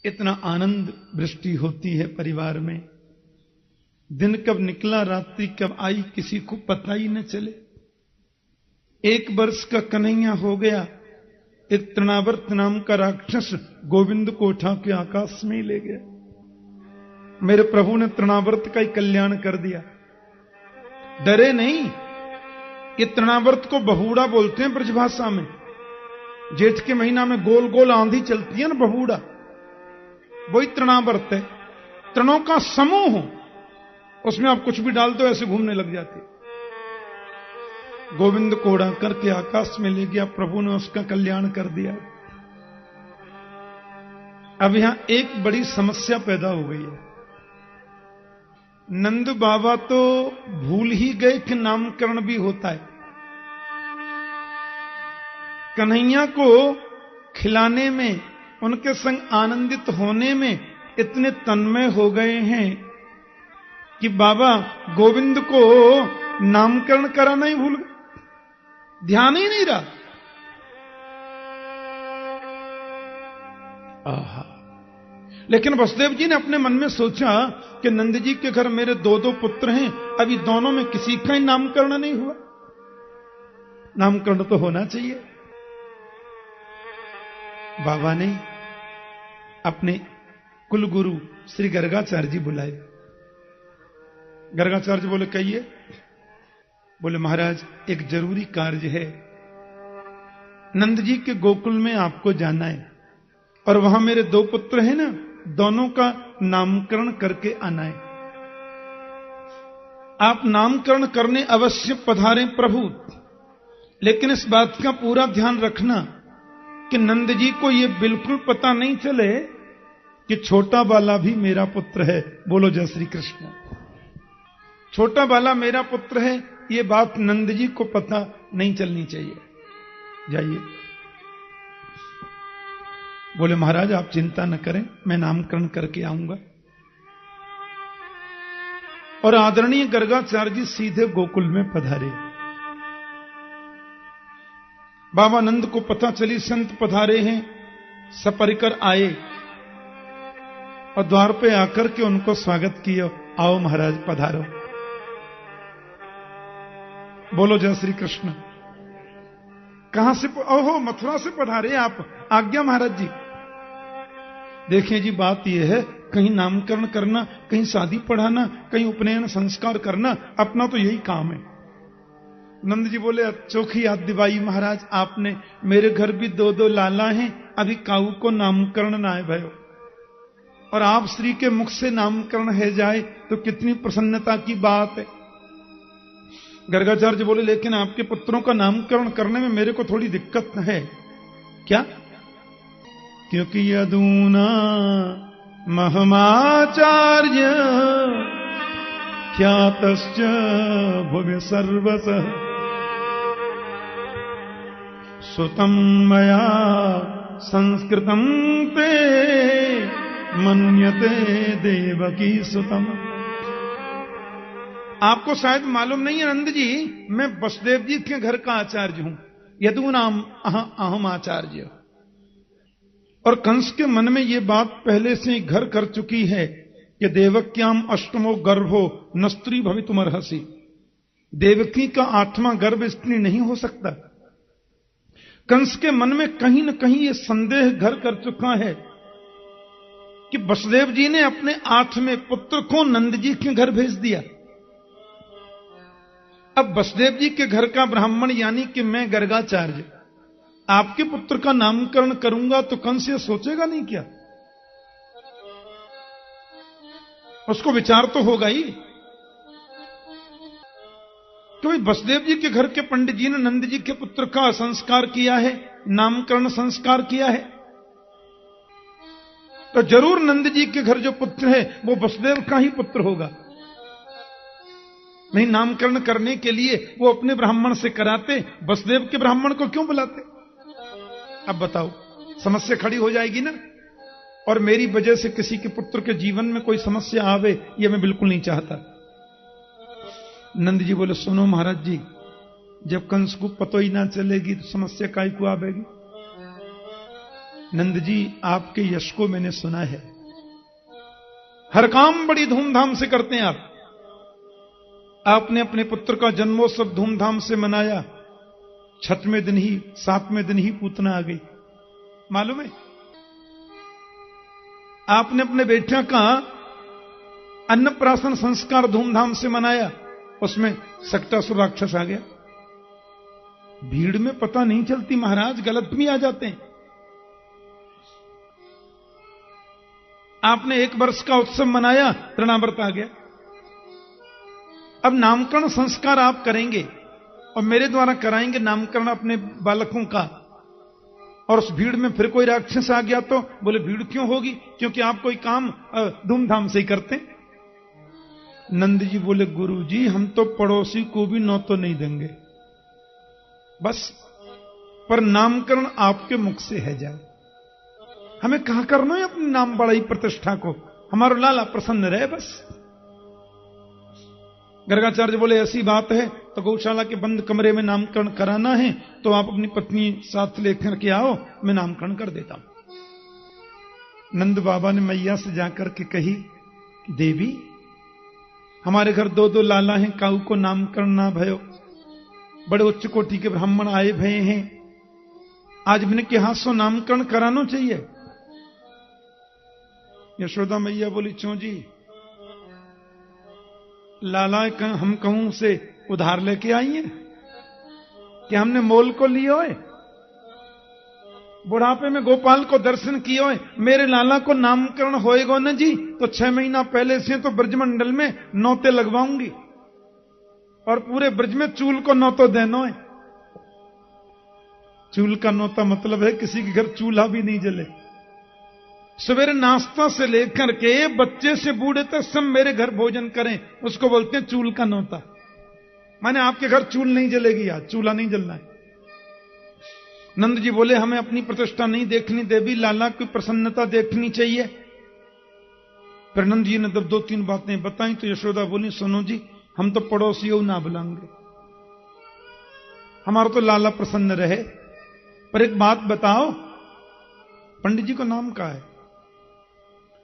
इतना आनंद वृष्टि होती है परिवार में। दिन कब निकला रात्रि कब आई किसी को पता ही न चले। 1 वर्ष का कन्हैया हो गया, एक तृणावर्त नाम का राक्षस गोविंद को उठा के आकाश में ही ले गया। मेरे प्रभु ने तृणावर्त का ही कल्याण कर दिया। डरे नहीं। ये तृणावर्त को बहुड़ा बोलते हैं ब्रजभाषा में। जेठ के महीना में गोल गोल आंधी चलती है ना, बहुड़ा, वही तृणावर्त है। तृणों का समूह, उसमें आप कुछ भी डाल दो ऐसे घूमने लग जाते। गोविंद को उड़ा करके आकाश में ले गया, प्रभु ने उसका कल्याण कर दिया। अब यहां एक बड़ी समस्या पैदा हो गई है। नंद बाबा तो भूल ही गए कि नामकरण भी होता है। कन्हैया को खिलाने में, उनके संग आनंदित होने में इतने तन्मय हो गए हैं कि बाबा गोविंद को नामकरण कराना ही भूल गए। ध्यान ही नहीं रहा। आहा। लेकिन वसुदेव जी ने अपने मन में सोचा कि नंद जी के घर मेरे 2 पुत्र हैं, अभी दोनों में किसी का ही नामकरण नहीं हुआ। नामकरण तो होना चाहिए। बाबा ने अपने कुलगुरु श्री गर्गाचार्य जी बुलाए। गर्गाचार्य जी बोले कहिए। बोले महाराज एक जरूरी कार्य है। नंद जी के गोकुल में आपको जाना है और वहां मेरे 2 पुत्र हैं ना, दोनों का नामकरण करके आना है। आप नामकरण करने अवश्य पधारें प्रभु, लेकिन इस बात का पूरा ध्यान रखना कि नंद जी को यह बिल्कुल पता नहीं चले कि छोटा बाला भी मेरा पुत्र है। बोलो जय श्री कृष्ण। छोटा बाला मेरा पुत्र है, यह बात नंद जी को पता नहीं चलनी चाहिए। जाइए। बोले महाराज आप चिंता न करें, मैं नामकरण करके आऊंगा। और आदरणीय गर्गाचार्य जी सीधे गोकुल में पधारे। बाबा नंद को पता चली संत पधारे हैं, सपरिकर आए और द्वार पे आकर के उनको स्वागत किया। आओ महाराज पधारो। बोलो जय श्री कृष्ण। कहां से? ओहो मथुरा से पधारे आप। आज्ञा महाराज जी। देखिए जी बात यह है, कहीं नामकरण करना, कहीं शादी पढ़ाना, कहीं उपनयन संस्कार करना, अपना तो यही काम है। नंद जी बोले चोखी याद दिवाई महाराज आपने। मेरे घर भी 2 लाला हैं, अभी काऊ को नामकरण ना है भयो, और आप श्री के मुख से नामकरण है जाए तो कितनी प्रसन्नता की बात है। गर्गाचार्य बोले लेकिन आपके पुत्रों का नामकरण करने में मेरे को थोड़ी दिक्कत है। क्या? क्योंकि यदूना महमाचार्य ख्यातश्च भुवि सर्वतः सुतं मया संस्कृतं ते मन्यते देवकी सुतम। आपको शायद मालूम नहीं है नंद जी, मैं वसुदेव जी के घर का आचार्य हूं। यदूनाम अहम आचार्य। और कंस के मन में यह बात पहले से ही घर कर चुकी है कि देवक्याम अष्टमो गर्भो न स्त्री भवितुमर्हसि। देवकी का 8वां गर्भ स्त्री नहीं हो सकता। कंस के मन में कहीं न कहीं यह संदेह घर कर चुका है कि वसुदेव जी ने अपने 8वें पुत्र को नंद जी के घर भेज दिया। अब वसुदेव जी के घर का ब्राह्मण यानी कि मैं गर्गाचार्य आपके पुत्र का नामकरण करूंगा तो कंस ये सोचेगा नहीं क्या? उसको विचार तो होगा ही। क्योंकि वसुदेव जी के घर के पंडित जी ने नंद जी के पुत्र का संस्कार किया है, नामकरण संस्कार किया है, तो जरूर नंद जी के घर जो पुत्र है वो वसुदेव का ही पुत्र होगा। नहीं नामकरण करने के लिए वो अपने ब्राह्मण से कराते, वसुदेव के ब्राह्मण को क्यों बुलाते? अब बताओ, समस्या खड़ी हो जाएगी ना। और मेरी वजह से किसी के पुत्र के जीवन में कोई समस्या आवे, यह मैं बिल्कुल नहीं चाहता। नंद जी बोले सुनो महाराज जी, जब कंस को पता ही ना चलेगी तो समस्या काहे को आवेगी? नंद जी आपके यश को मैंने सुना है, हर काम बड़ी धूमधाम से करते हैं आप। आपने अपने पुत्र का जन्मोत्सव धूमधाम से मनाया, 6वें दिन ही 7वें दिन ही पूतना आ गई, मालूम है? आपने अपने बेटे का अन्नप्राशन संस्कार धूमधाम से मनाया, उसमें सक्टासुर राक्षस आ गया। भीड़ में पता नहीं चलती महाराज, गलत भी आ जाते हैं। आपने 1 वर्ष का उत्सव मनाया, तृणाव्रत आ गया। अब नामकरण संस्कार आप करेंगे और मेरे द्वारा कराएंगे नामकरण अपने बालकों का, और उस भीड़ में फिर कोई राक्षस आ गया तो बोले भीड़ क्यों होगी, क्योंकि आप कोई काम धूमधाम से ही करते हैं। नंद जी बोले गुरु जी हम तो पड़ोसी को भी नौतो नहीं देंगे, बस पर नामकरण आपके मुख से है जाए। हमें कहा करना है अपने नाम बड़ाई प्रतिष्ठा को, हमारा लाला प्रसन्न रहे बस। गर्गाचार्य बोले ऐसी बात है तो गौशाला के बंद कमरे में नामकरण कराना है तो आप अपनी पत्नी साथ लेकर के आओ, मैं नामकरण कर देता हूं। नंद बाबा ने मैया से जाकर के कही, देवी हमारे घर 2 लाला हैं, काऊ को नामकरण ना भयो, बड़े उच्च कोटि के ब्राह्मण आए भये हैं, आज बिन के हाथ से नामकरण कराना चाहिए। यशोदा मैया बोली क्यों जी, लाला हम कहूं से उधार लेके आई है कि हमने मोल को लियो है? बुढ़ापे में गोपाल को दर्शन कियो है, मेरे लाला को नामकरण होएगा न जी तो 6 महीना पहले से तो ब्रजमंडल में नौते लगवाऊंगी और पूरे ब्रज में चूल को नौतो देना है। चूल का नौता मतलब है किसी के घर चूल्हा भी नहीं जले। सवेरे नाश्ता से लेकर के बच्चे से बूढ़े तक सब मेरे घर भोजन करें, उसको बोलते हैं चूल का नौता। माने आपके घर चूल नहीं जलेगी, आज चूल्हा नहीं जलना है। नंद जी बोले हमें अपनी प्रतिष्ठा नहीं देखनी देवी, लाला की प्रसन्नता देखनी चाहिए। फिर नंद जी ने जब 2-3 बातें बताई तो यशोदा बोली सुनो जी हम तो पड़ोसियों ना बुलाएंगे, हमारा तो लाला प्रसन्न रहे, पर एक बात बताओ पंडित जी का नाम क्या है?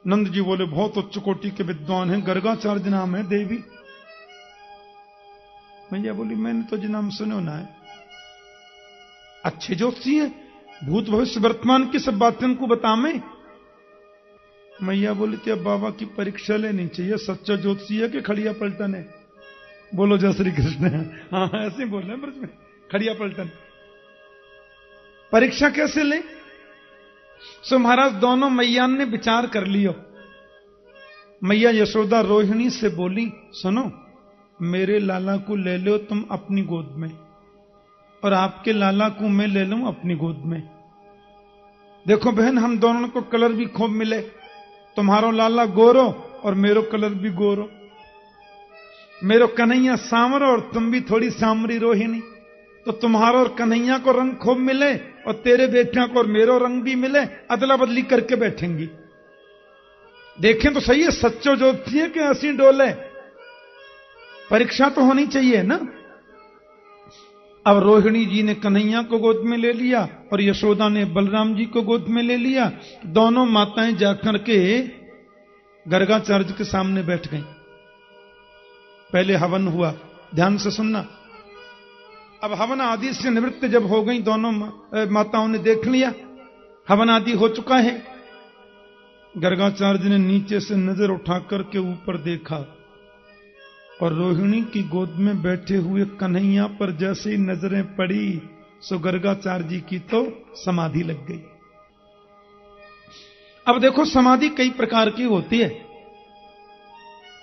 नंद जी बोले बहुत उच्च कोटि के विद्वान हैं, गर्गाचार्य नाम है देवी। मैया बोली मैंने तो जी नाम सुनो ना है, अच्छे ज्योतिषी है, भूत भविष्य वर्तमान की सब बातें उनको बतावे। मैया बोली थी अब बाबा की परीक्षा लेनी चाहिए, सच्चा ज्योतिषी है कि खड़िया पलटन है? बोलो जय श्री कृष्ण। हाँ ऐसे बोल रहे हैं ब्रज में, खड़िया पलटन। परीक्षा कैसे ले? सो महाराज दोनों मैया ने विचार कर लियो। मैया यशोदा रोहिणी से बोली सुनो मेरे लाला को ले लो तुम अपनी गोद में, और आपके लाला को मैं ले लूं अपनी गोद में। देखो बहन हम दोनों को कलर भी खूब मिले, तुम्हारो लाला गोरो और मेरो कलर भी गोरो, मेरो कन्हैया सांवरो और तुम भी थोड़ी सांवरी रोहिणी, तो तुम्हारा और कन्हैया को रंग खूब मिले और तेरे बेटिया को और मेरो रंग भी मिले, अदला बदली करके बैठेंगी। देखें तो सही है सच्चो ज्योतिषी है कि ऐसी डोले, परीक्षा तो होनी चाहिए ना। अब रोहिणी जी ने कन्हैया को गोद में ले लिया और यशोदा ने बलराम जी को गोद में ले लिया। दोनों माताएं जाकर के गर्गाचार्य के सामने बैठ गईं। पहले हवन हुआ, ध्यान से सुनना। अब हवन आदि से निवृत्त जब हो गई दोनों माताओं ने देख लिया हवन आदि हो चुका है। गर्गाचार्य ने नीचे से नजर उठाकर के ऊपर देखा और रोहिणी की गोद में बैठे हुए कन्हैया पर जैसे ही नजरें पड़ी सो गर्गाचार्य जी की तो समाधि लग गई। अब देखो समाधि कई प्रकार की होती है,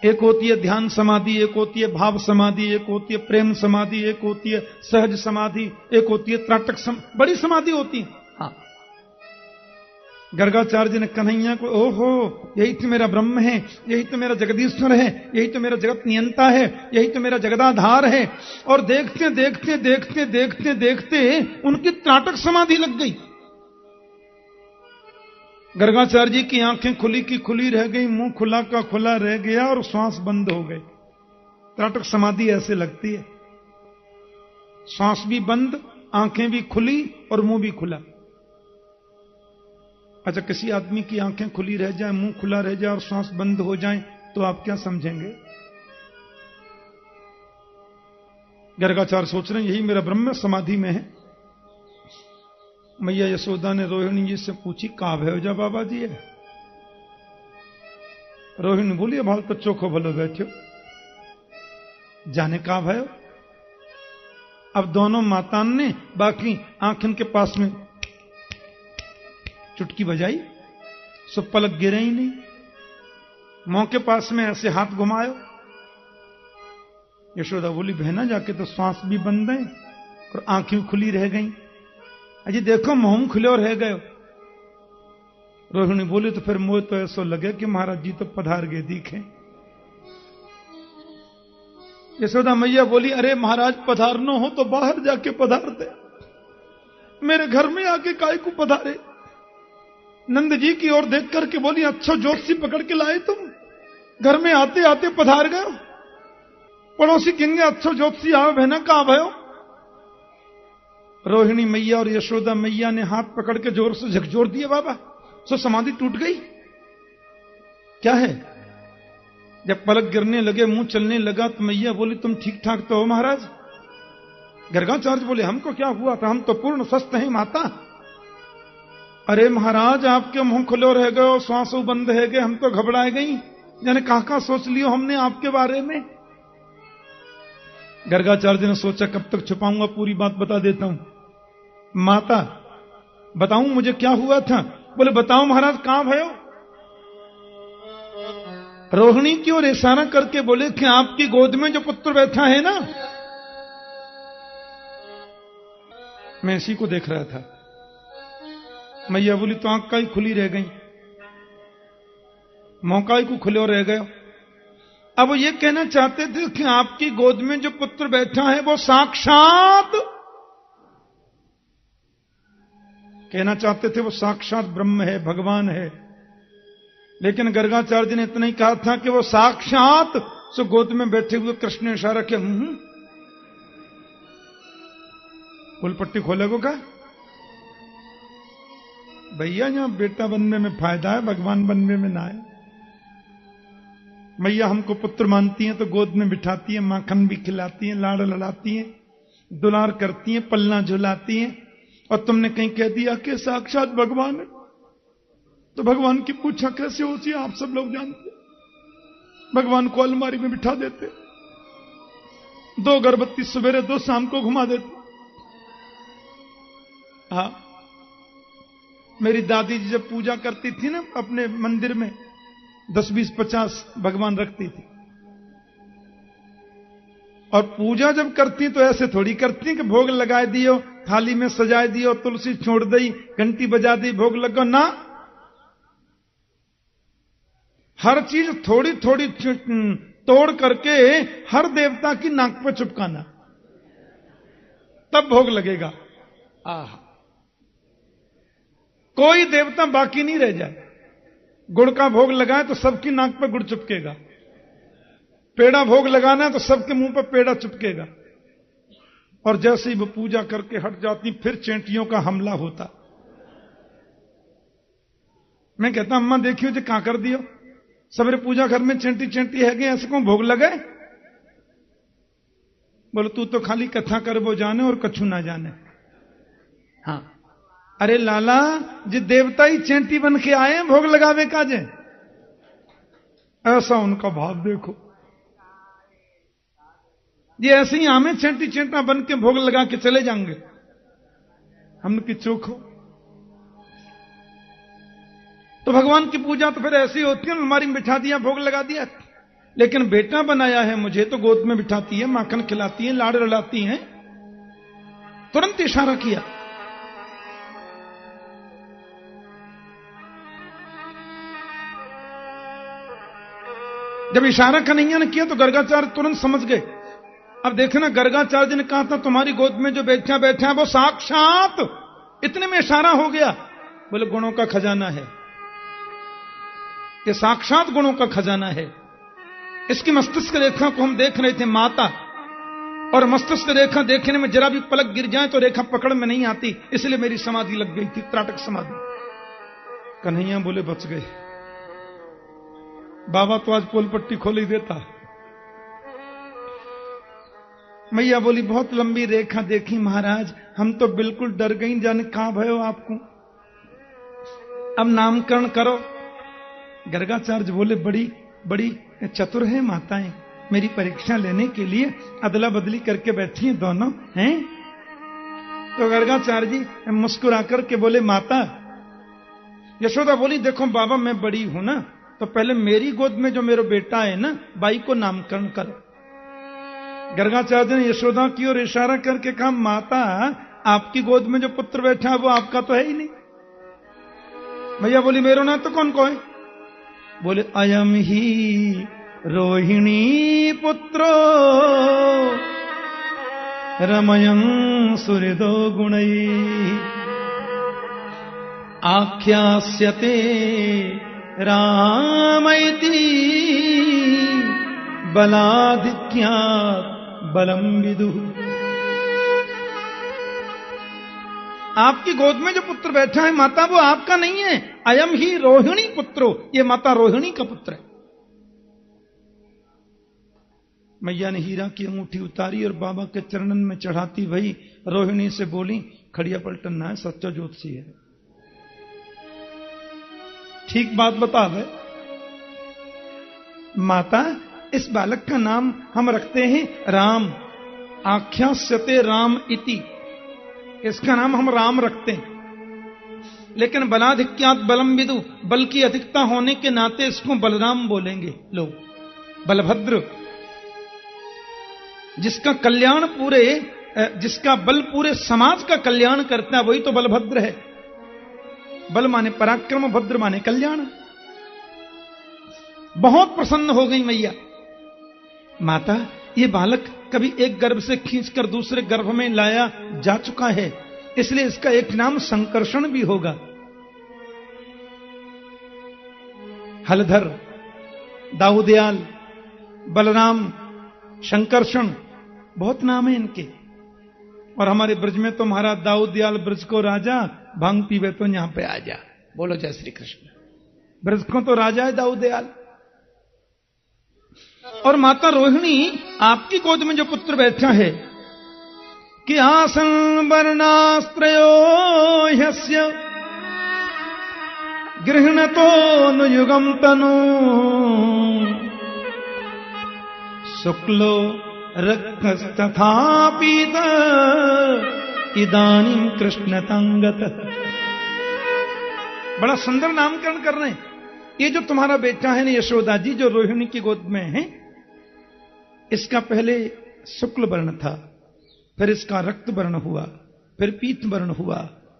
एक होती है ध्यान समाधि, एक होती है भाव समाधि, एक होती है प्रेम समाधि, एक होती है सहज समाधि, एक होती है त्राटक बड़ी समाधि होती है। हाँ गर्गाचार्य ने कन्हैया को ओहो यही तो मेरा ब्रह्म है, यही तो मेरा जगदीश्वर है, यही तो मेरा जगत नियंता है, यही तो मेरा जगदाधार है। और देखते देखते देखते देखते देखते उनकी त्राटक समाधि लग गई। गर्गाचार्य जी की आंखें खुली की खुली रह गई, मुंह खुला का खुला रह गया और श्वास बंद हो गए। त्राटक समाधि ऐसे लगती है, श्वास भी बंद, आंखें भी खुली और मुंह भी खुला। अच्छा, किसी आदमी की आंखें खुली रह जाए, मुंह खुला रह जाए और सांस बंद हो जाए तो आप क्या समझेंगे? गर्गाचार्य सोच रहे हैं यही मेरा ब्रह्म समाधि में है। मैया यशोदा ने रोहिणी जी से पूछी, कहां भयो जा बाबा जी है? रोहिणी बोली, अब हाल तो चोखो भलो बैठो, जाने कहां भयो। अब दोनों मातान ने बाकी आंखन के पास में चुटकी बजाई, सो पलक गिरे ही नहीं। मुंह के पास में ऐसे हाथ घुमायो। यशोदा बोली, बहना जाके तो सांस भी बंद है और आंखें खुली रह गई। अजी देखो मुंह खुले और रह गए। रोहिणी बोली, तो फिर मुझे तो ऐसा लगे कि महाराज जी तो पधार गए दिखे। यशोदा मैया बोली, अरे महाराज पधारनो हो तो बाहर जाके पधार दे, मेरे घर में आके काय को पधारे। नंद जी की ओर देख करके बोली, अच्छा जोशी पकड़ के लाए तुम, घर में आते आते पधार गए। पड़ोसी कहेंगे, अच्छा जोशी आओ बहना, कहां भयो? रोहिणी मैया और यशोदा मैया ने हाथ पकड़ के जोर से झकझोर दिया बाबा, सो समाधि टूट गई। क्या है? जब पलक गिरने लगे, मुंह चलने लगा, तो मैया बोली, तुम ठीक ठाक तो हो महाराज? गर्गाचार्य बोले, हमको क्या हुआ था, हम तो पूर्ण स्वस्थ हैं माता। अरे महाराज, आपके मुंह खुले रह गए और श्वासों बंद है गए, हम तो घबराए गई, जाने कहां सोच लियो हमने आपके बारे में। गर्गाचार्य ने सोचा, कब तक छुपाऊंगा, पूरी बात बता देता हूं। माता बताऊं मुझे क्या हुआ था? बोले, बताओ महाराज, कहां भयो? रोहिणी की ओर इशारा करके बोले कि आपकी गोद में जो पुत्र बैठा है ना, मैं इसी को देख रहा था। मैया बोली, तो आंख का ही खुली रह गई, मौका ही को खुले और रह गए। अब ये कहना चाहते थे कि आपकी गोद में जो पुत्र बैठा है वो साक्षात, कहना चाहते थे वो साक्षात ब्रह्म है, भगवान है। लेकिन गर्गाचार्य ने इतना ही कहा था कि वो साक्षात सो गोद में बैठे हुए कृष्ण ने इशारा किया, फुलपट्टी खोलेगो का भैया, यहां बेटा बनने में फायदा है, भगवान बनने में ना है। मैया हमको पुत्र मानती हैं तो गोद में बिठाती हैं, माखन भी खिलाती हैं, लाड़ लड़ाती हैं, दुलार करती हैं, पलना झुलाती हैं। और तुमने कहीं कह दिया कि साक्षात भगवान है, तो भगवान की पूछा कैसे होती है? आप सब लोग जानते, भगवान को अलमारी में बिठा देते, 2 अगरबत्ती सवेरे 2 शाम को घुमा देते। हाँ, मेरी दादी जी जब पूजा करती थी ना अपने मंदिर में, 10, 20, 50 भगवान रखती थी। और पूजा जब करती तो ऐसे थोड़ी करती कि भोग लगाए दियो, थाली में सजाए दियो, तुलसी छोड़ दी, घंटी बजा दी, भोग लगो ना। हर चीज थोड़ी थोड़ी तोड़ करके हर देवता की नाक पे चिपकाना, तब भोग लगेगा। आह, कोई देवता बाकी नहीं रह जाए। गुड़ का भोग लगाए तो सबकी नाक पर गुड़ चिपकेगा, पेड़ा भोग लगाना है तो सबके मुंह पर पेड़ा चिपकेगा। और जैसे ही वो पूजा करके हट जाती, फिर चेंटियों का हमला होता। मैं कहता, अम्मा देखियो जो कहां कर दियो, सवेरे पूजा घर में चेंटी चेंटी है गए, ऐसे को भोग लगे। बोले, तू तो खाली कथा कर वो जाने और कछु ना जाने। हाँ, अरे लाला जी, देवता ही चेंटी बन के आए हैं भोग लगावे काजे, ऐसा उनका भाव देखो। ये ऐसे ही हमें चेंटी चेंटा बन के भोग लगा के चले जाएंगे, हम की चोखो। तो भगवान की पूजा तो फिर ऐसी होती है, अलमारी में बिठा दिया, भोग लगा दिया। लेकिन बेटा बनाया है मुझे तो गोद में बिठाती है, माखन खिलाती है, लाड़ लड़ाती है। तुरंत इशारा किया। जब इशारा कन्हैया ने किया तो गर्गाचार्य तुरंत समझ गए। अब देखना, गर्गाचार्य ने कहा था तुम्हारी गोद में जो बैठा बैठा है वो साक्षात, इतने में इशारा हो गया। बोले, गुणों का खजाना है, ये साक्षात गुणों का खजाना है। इसकी मस्तिष्क रेखा को हम देख रहे थे माता, और मस्तिष्क रेखा देखने में जरा भी पलक गिर जाए तो रेखा पकड़ में नहीं आती, इसलिए मेरी समाधि लग गई थी, त्राटक समाधि। कन्हैया बोले बच गए, बाबा तो आज पोल पट्टी खोल ही देता। मैया बोली बहुत लंबी रेखा देखी महाराज, हम तो बिल्कुल डर गई, जाने कहां भयो आपको, अब नामकरण करो। गर्गाचार्य बोले बड़ी बड़ी चतुर है माताएं, मेरी परीक्षा लेने के लिए अदला बदली करके बैठी हैं दोनों हैं। तो गर्गाचार्य जी मुस्कुरा करके बोले माता, यशोदा बोली देखो बाबा मैं बड़ी हूं ना, तो पहले मेरी गोद में जो मेरा बेटा है ना, बाई को नामकरण करो। गर्गाचार्य ने यशोदा की ओर इशारा करके कहा माता आपकी गोद में जो पुत्र बैठा है वो आपका तो है ही नहीं। भैया बोली मेरो ना तो कौन को है? बोले अयम ही रोहिणी पुत्रो रमयं सुहृदो गुणै आख्यास्यते रामैति बलाधिक्यात् बलम विदुः। आपकी गोद में जो पुत्र बैठा है माता वो आपका नहीं है, अयम ही रोहिणी पुत्रो, ये माता रोहिणी का पुत्र है। मैया ने हीरा की अंगूठी उतारी और बाबा के चरणन में चढ़ाती वही रोहिणी से बोली खड़िया पलटन ना है, सच्चा ज्योतिषी है, ठीक बात बता दे। माता इस बालक का नाम हम रखते हैं राम, आख्यास्यते राम इति, इसका नाम हम राम रखते हैं, लेकिन बलाधिक्यात् बलम विदु, बल की अधिकता होने के नाते इसको बलराम बोलेंगे लोग, बलभद्र। जिसका कल्याण पूरे, जिसका बल पूरे समाज का कल्याण करता है वही तो बलभद्र है। बल माने पराक्रम, भद्र माने कल्याण। बहुत प्रसन्न हो गई मैया। माता ये बालक कभी एक गर्भ से खींचकर दूसरे गर्भ में लाया जा चुका है, इसलिए इसका एक नाम संकर्षण भी होगा। हलधर, दाऊदयाल, बलराम, शंकरषण, बहुत नाम है इनके। और हमारे ब्रज में तो महाराज दाऊदयाल ब्रज को राजा, भांग पीवे तो यहां पे आ जा। बोलो जय श्री कृष्ण। ब्रज को तो राजा है दाऊदयाल। और माता रोहिणी आपकी गोद में जो पुत्र बैठा है कि आसन वर्णास्त्रयो ह्यस्य गृह्णतो नुयुगम तनु शुक्लो रक्तस्तथा पीत इदानीं कृष्ण तंगत। बड़ा सुंदर नामकरण कर रहे हैं। ये जो तुम्हारा बेटा है ना यशोदा जी, जो रोहिणी की गोद में है, इसका पहले शुक्ल वर्ण था, फिर इसका रक्त वर्ण हुआ, फिर पीत वर्ण हुआ,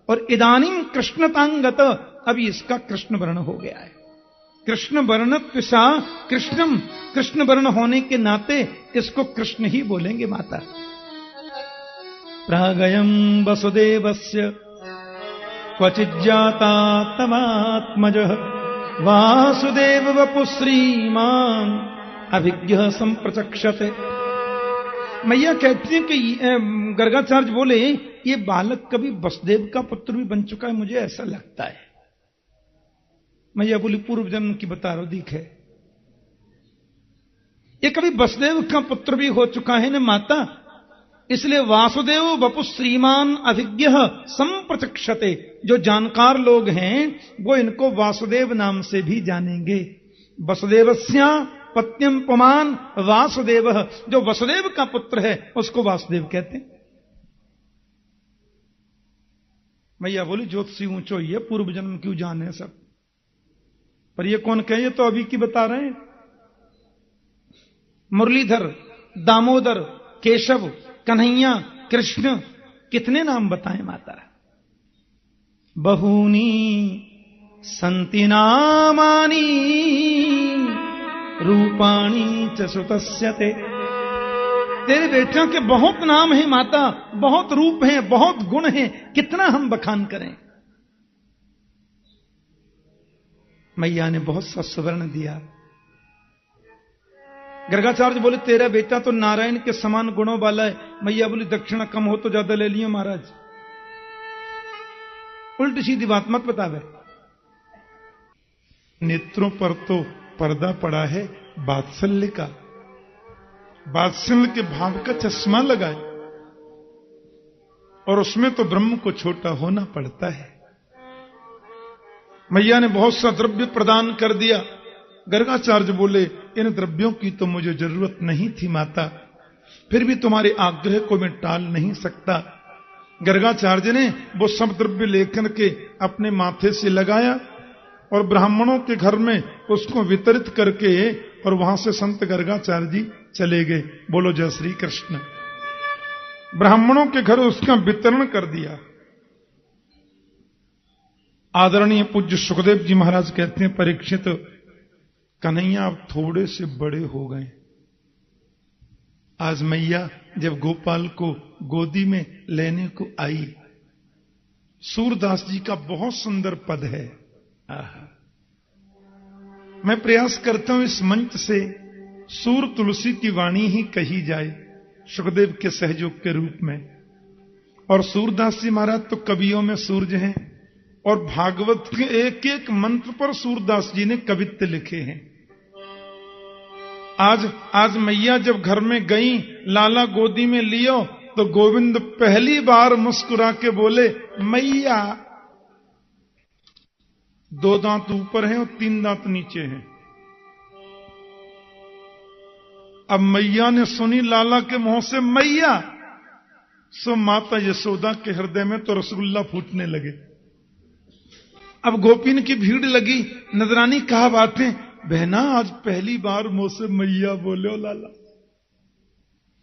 और इदानीं कृष्णतांगत, अभी इसका कृष्ण वर्ण हो गया है। कृष्ण वर्ण त्विषा कृष्णम, कृष्ण वर्ण होने के नाते इसको कृष्ण ही बोलेंगे माता। प्रागयम वसुदेवस्य क्वचिज्जाता तमात्मजः वासुदेव वपु श्रीमान अभिज्ञ संप्रचक्षते। मैया कहती है कि गर्गाचार्य बोले ये बालक कभी वसुदेव का पुत्र भी बन चुका है, मुझे ऐसा लगता है। मैया बोली पूर्व जन्म की बता रहा दीख है, ये कभी वसुदेव का पुत्र भी हो चुका है ना माता, इसलिए वासुदेव वपु श्रीमान अभिज्ञ संप्रचक्षते। जो जानकार लोग हैं वो इनको वासुदेव नाम से भी जानेंगे। वसुदेवस्या पत्यम पुमान वासुदेव, जो वसुदेव का पुत्र है उसको वासुदेव कहते हैं। मैया बोली ज्योतिषी ऊंचो ही है, पूर्व जन्म क्यों जाने सब, पर ये कौन कहे, तो अभी की बता रहे हैं। मुरलीधर, दामोदर, केशव, कन्हैया, कृष्ण, कितने नाम बताएं माता। बहूनी संति नामानी रूपाणी च सुतस्य ते। तेरे बेटियों के बहुत नाम हैं माता, बहुत रूप हैं, बहुत गुण हैं, कितना हम बखान करें। मैया ने बहुत सा सुवर्ण दिया। गर्गाचार्य बोले तेरा बेटा तो नारायण के समान गुणों वाला है। मैया बोली दक्षिणा कम हो तो ज्यादा ले लियो महाराज, उल्टी सीधी बात मत बतावे। नेत्रों पर तो पर्दा पड़ा है वात्सल्य का, वात्सल्य के भाव का चश्मा लगाए, और उसमें तो ब्रह्म को छोटा होना पड़ता है। मैया ने बहुत सा द्रव्य प्रदान कर दिया। गर्गाचार्य बोले, इन द्रव्यों की तो मुझे जरूरत नहीं थी माता, फिर भी तुम्हारे आग्रह को मैं टाल नहीं सकता। गर्गाचार्य ने वो सब द्रव्य लेकर के अपने माथे से लगाया और ब्राह्मणों के घर में उसको वितरित करके, और वहां से संत गर्गाचार्य जी चले गए। बोलो जय श्री कृष्ण। ब्राह्मणों के घर उसका वितरण कर दिया। आदरणीय पूज्य सुखदेव जी महाराज कहते हैं, परीक्षित कन्हैया अब थोड़े से बड़े हो गए। आज मैया जब गोपाल को गोदी में लेने को आई, सूरदास जी का बहुत सुंदर पद है। मैं प्रयास करता हूं इस मंच से सूर तुलसी की वाणी ही कही जाए सुखदेव के सहयोग के रूप में। और सूरदास जी महाराज तो कवियों में सूर्य हैं, और भागवत के एक एक मंत्र पर सूरदास जी ने कवित्व लिखे हैं। आज मैया जब घर में गई, लाला गोदी में लियो, तो गोविंद पहली बार मुस्कुरा के बोले, मैया। 2 दांत ऊपर हैं और 3 दांत नीचे हैं। अब मैया ने सुनी लाला के मुंह से मैया, सो माता यशोदा के हृदय में तो रसगुल्ला फूटने लगे। अब गोपीन की भीड़ लगी, नजरानी कहा बातें, बहना आज पहली बार मुंह से मैया बोले हो लाला।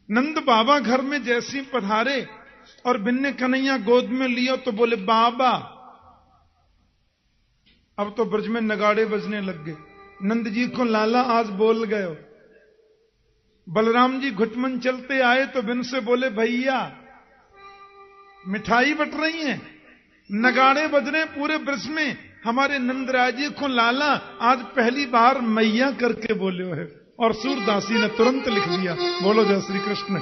नंद बाबा घर में जैसी पधारे और बिन्ने कन्हैया गोद में लियो तो बोले बाबा। अब तो ब्रज में नगाड़े बजने लग गए। नंद जी को लाला आज बोल गए हो। बलराम जी घुटमन चलते आए तो बिन से बोले भैया। मिठाई बट रही है, नगाड़े बज रहे पूरे ब्रज में, हमारे नंदराज जी को लाला आज पहली बार मैया करके बोले हो है। और सूरदासी ने तुरंत लिख दिया। बोलो जय श्री कृष्ण।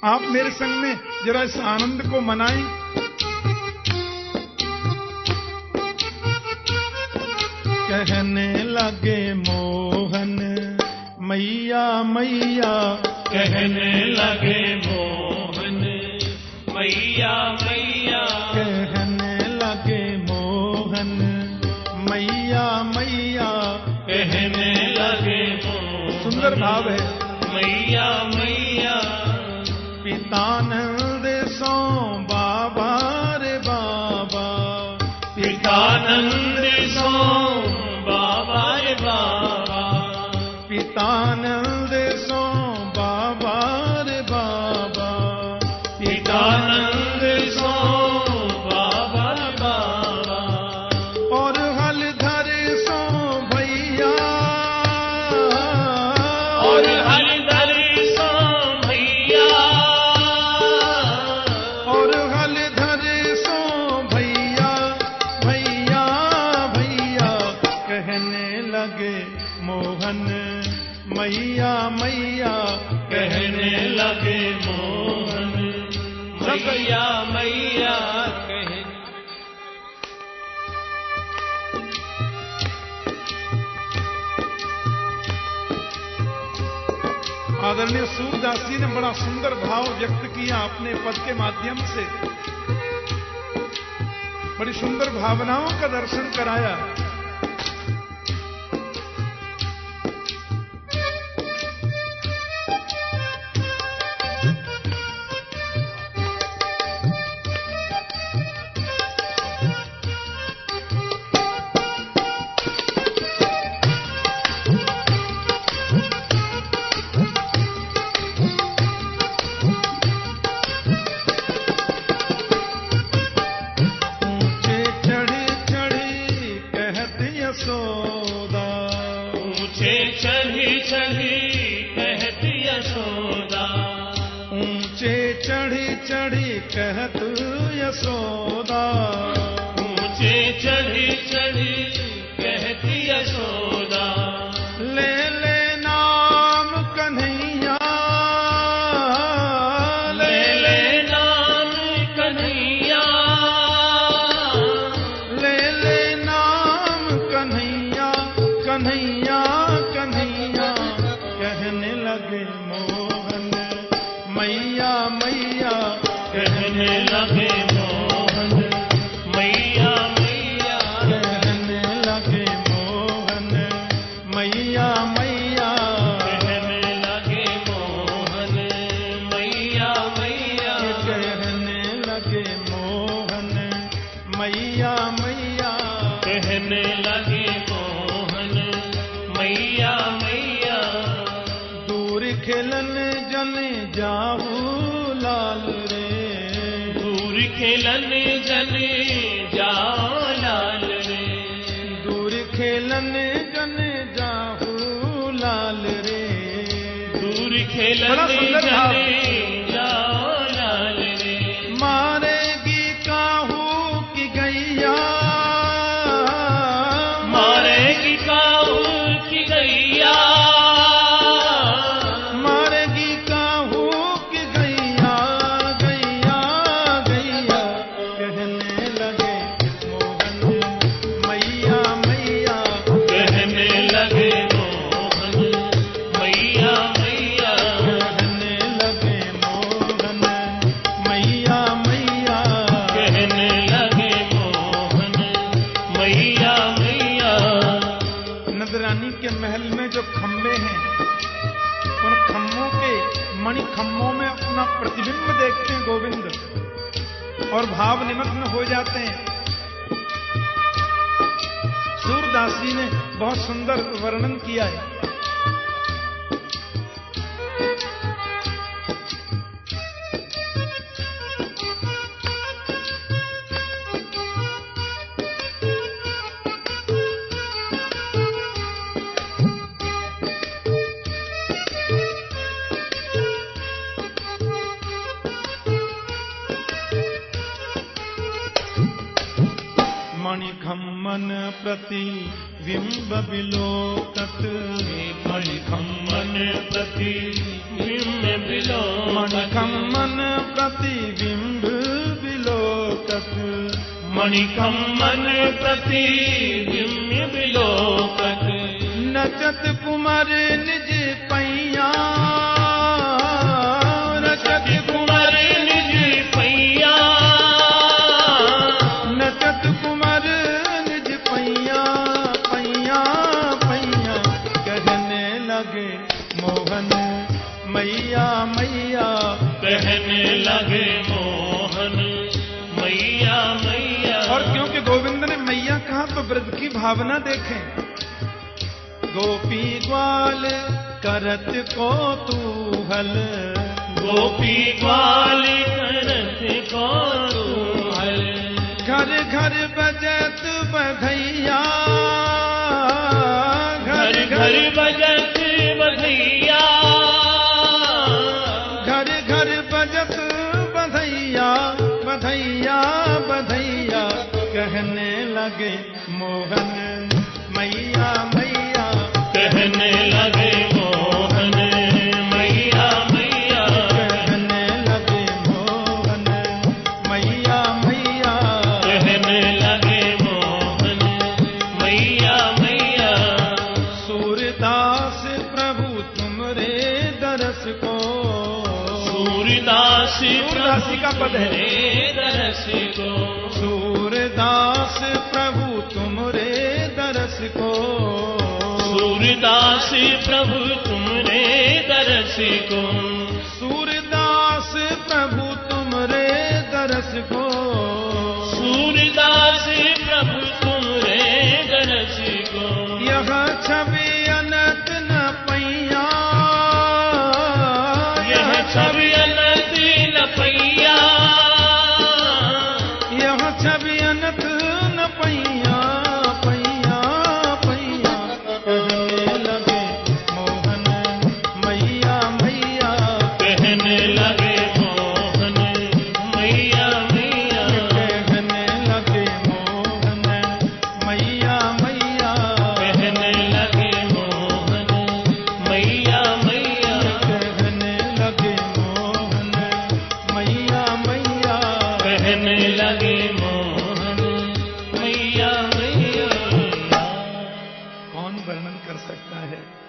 आप मेरे संग में जरा इस आनंद को मनाएं। कहने लगे मोहन मैया मैया, कहने लगे मोहन मैया मैया, कहने लगे मोहन मैया मैया, कहने लगे मोहन। सुंदर भाव है। मैया मैया, पितानंद सो बाबा रे बाबा, पितानंद सो बाबा रे बाबा, पितानंद सो बाबा रे बाबा, पितानंद सो बाबा रे बाबा, और हलधर सो भैया, और हलधर सो भैया, और हलधर सो भैया भैया भैया, कहने लगे मोहन मैया मैया, कहने लगे मोहन मैया मैया, कहने आदरणीय सूरदास जी ने बड़ा सुंदर भाव व्यक्त किया अपने पद के माध्यम से। बड़ी सुंदर भावनाओं का दर्शन कराया। ऊंचे चढ़ी चढ़ी कहती यशोदा, ऊंचे चढ़ी चढ़ी कहत यशोदा, ऊंचे चढ़ी चढ़ी कहती यशोदा, ले ले नाम कन्हैया, ले ले नाम कन्हैया, ले ले नाम कन्हैया, कन्हैया कन्हैया कहने लगे मोहन, मैया मैया कहने लगे मोहन, मैया मैया कहने लगे मोहन, मैया मैया कहने लगे मोहन, मैया मैया कहने लगे मोहन, मैया मैया कहने लगे मोहन, मैया मैया दूर खेलन जन जाहू लाल रे, दूर खेलन जन जाओ लाल रे, दूर खेलन जन जाहू लाल रे। दूर बड़ा खेलन सुंदर भाव। जन जाओ लाल रे, मारेगी काहू की गैया, मारेगी काऊ की गैया, मारेगी काहू की गैया, गैया गैया कहने लगे मोहन, मैया मैया कहने लगे मोहन, मैया मैया कहने लगे मोहन, मैया मैया कहने लगे मोहन, मैया मैया नजरानी के महल में जो खम्भे हैं, उन खम्भों के मणि खम्भों में अपना प्रतिबिंब देखते हैं गोविंद और भाव निमग्न हो जाते हैं। सूरदास जी ने बहुत सुंदर वर्णन किया है। मणिखम्मन प्रति बिंब बिलोकत, मणिखम्मन प्रति बिंब बिलो, मणिखम्मन प्रति बिंब बिलोकत, मणिखम्मन प्रति बिंब बिलोकत, नचत कुमार निज पैया, नचत कुंवर निज पैया, नचत कुमार निज पैया, पैया पैया कहने लगे मोहन, मैया मैया कहने लगे मोहन, मैया मैया और क्योंकि गोविंद ने मैया कहा तो ब्रज की भावना देखें। गोपी ग्वाल करत को तूहल, गोपी ग्वाल करत कौतूहल, घर घर बजत बधैया, घर घर बजत बधैया, घर घर बजत बधैया, बधैया बधैया कहने लगे मोहन, मैया मैया कहने लगे मोहन, मैया मैया कहने लगे मोहन, मैया मैया कहने लगे मोहन, मैया मैया सूरदास प्रभु तुमरे दरस को, सूरदासी का पद है। दरस को, सूरदास प्रभु तुमरे दरस को, सूरदास प्रभु तुमरे दरस को, सूरदास प्रभु तुमरे दरस को, सूरदास प्रभु तुमरे दरस को, यह छवि अनंत न पैया, यह छवि अनंत न पैया, यह छवि अनंत न पैया, पैया पैया कहने लगे मोहन, मैया मैया कहने लगे मोहन, मैया मैया कहने लगे मोहन, मैया मैया कहने लगे मन कर सकता है।